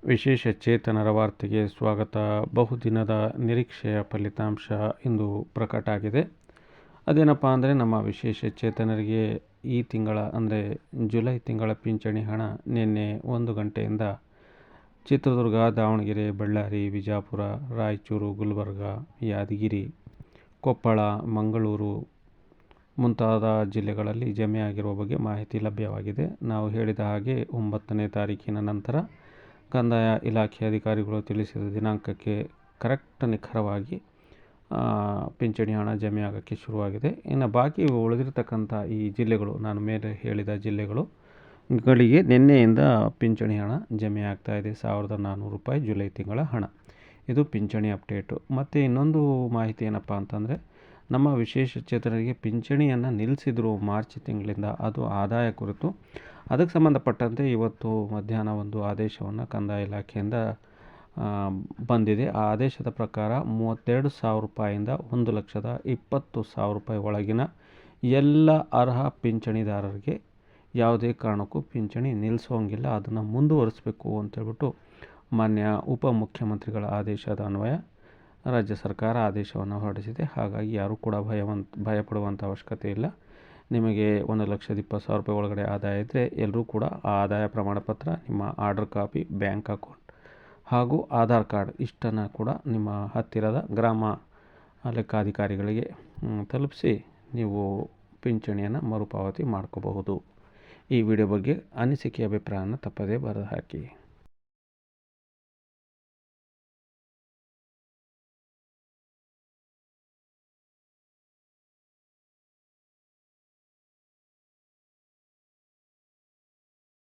ವಿಶೇಷ ಚೇತನರ ವಾರ್ತೆಗೆ ಸ್ವಾಗತ. ಬಹುದಿನದ ನಿರೀಕ್ಷೆಯ ಫಲಿತಾಂಶ ಇಂದು ಪ್ರಕಟ ಆಗಿದೆ. ಅದೇನಪ್ಪ ಅಂದರೆ ನಮ್ಮ ವಿಶೇಷ ಚೇತನರಿಗೆ ಈ ತಿಂಗಳ ಅಂದರೆ ಜುಲೈ ತಿಂಗಳ ಪಿಂಚಣಿ ಹಣ ನಿನ್ನೆ 1 ಗಂಟೆಯಿಂದ ಚಿತ್ರದುರ್ಗ, ದಾವಣಗೆರೆ, ಬಳ್ಳಾರಿ, ವಿಜಯಪುರ, ರಾಯಚೂರು, ಗುಲ್ಬರ್ಗ, ಯಾದಗಿರಿ, ಕೊಪ್ಪಳ, ಮಂಗಳೂರು ಮುಂತಾದ ಜಿಲ್ಲೆಗಳಲ್ಲಿ ಜಮೆಯಾಗಿರುವ ಬಗ್ಗೆ ಮಾಹಿತಿ ಲಭ್ಯವಾಗಿದೆ. ನಾವು ಹೇಳಿದ ಹಾಗೆ 9ನೇ ತಾರೀಕಿನ ನಂತರ ಕಂದಾಯ ಇಲಾಖೆ ಅಧಿಕಾರಿಗಳು ತಿಳಿಸಿದ ದಿನಾಂಕಕ್ಕೆ ಕರೆಕ್ಟ್ ನಿಖರವಾಗಿ ಪಿಂಚಣಿ ಹಣ ಜಮೆಯಾಗೋಕ್ಕೆ ಶುರುವಾಗಿದೆ. ಇನ್ನು ಬಾಕಿ ಉಳಿದಿರ್ತಕ್ಕಂಥ ಈ ಜಿಲ್ಲೆಗಳು, ನಾನು ಮೇಲೆ ಹೇಳಿದ ಜಿಲ್ಲೆಗಳಿಗೆ ನಿನ್ನೆಯಿಂದ ಪಿಂಚಣಿ ಹಣ ಜಮೆ ಆಗ್ತಾ ಇದೆ. 1400 ರೂಪಾಯಿ ಜುಲೈ ತಿಂಗಳ ಹಣ. ಇದು ಪಿಂಚಣಿ ಅಪ್ಡೇಟು. ಮತ್ತು ಇನ್ನೊಂದು ಮಾಹಿತಿ ಏನಪ್ಪ ಅಂತಂದರೆ, ನಮ್ಮ ವಿಶೇಷ ಚೇತನರಿಗೆ ಪಿಂಚಣಿಯನ್ನು ನಿಲ್ಲಿಸಿದ್ರು ಮಾರ್ಚ್ ತಿಂಗಳಿಂದ. ಅದು ಆದಾಯ ಕುರಿತು. ಅದಕ್ಕೆ ಸಂಬಂಧಪಟ್ಟಂತೆ ಇವತ್ತು ಮಧ್ಯಾಹ್ನ ಒಂದು ಆದೇಶವನ್ನು ಕಂದಾಯ ಇಲಾಖೆಯಿಂದ ಬಂದಿದೆ. ಆ ಆದೇಶದ ಪ್ರಕಾರ 32,000 ರೂಪಾಯಿಂದ 1,20,000 ರೂಪಾಯಿ ಒಳಗಿನ ಎಲ್ಲ ಅರ್ಹ ಪಿಂಚಣಿದಾರರಿಗೆ ಯಾವುದೇ ಕಾರಣಕ್ಕೂ ಪಿಂಚಣಿ ನಿಲ್ಲಿಸೋಂಗಿಲ್ಲ, ಅದನ್ನು ಮುಂದುವರಿಸಬೇಕು ಅಂತೇಳ್ಬಿಟ್ಟು ಮಾನ್ಯ ಉಪಮುಖ್ಯಮಂತ್ರಿಗಳ ಆದೇಶದ ಅನ್ವಯ ರಾಜ್ಯ ಸರ್ಕಾರ ಆದೇಶವನ್ನು ಹೊರಡಿಸಿದೆ. ಹಾಗಾಗಿ ಯಾರೂ ಕೂಡ ಭಯಪಡುವಂಥ ಅವಶ್ಯಕತೆ ಇಲ್ಲ. ನಿಮಗೆ 1,20,000 ರೂಪಾಯಿ ಒಳಗಡೆ ಆದಾಯ ಇದ್ದರೆ ಎಲ್ಲರೂ ಕೂಡ ಆ ಆದಾಯ ಪ್ರಮಾಣ ಪತ್ರ, ನಿಮ್ಮ ಆರ್ಡರ್ ಕಾಪಿ, ಬ್ಯಾಂಕ್ ಅಕೌಂಟ್ ಹಾಗೂ ಆಧಾರ್ ಕಾರ್ಡ್ ಇಷ್ಟನ್ನು ಕೂಡ ನಿಮ್ಮ ಹತ್ತಿರದ ಗ್ರಾಮ ಲೆಕ್ಕಾಧಿಕಾರಿಗಳಿಗೆ ತಲುಪಿಸಿ ನೀವು ಪಿಂಚಣಿಯನ್ನು ಮರುಪಾವತಿ ಮಾಡ್ಕೋಬಹುದು. ಈ ವಿಡಿಯೋ ಬಗ್ಗೆ ಅನಿಸಿಕೆ ಅಭಿಪ್ರಾಯವನ್ನು ತಪ್ಪದೇ ಬರೆದು ಹಾಕಿ.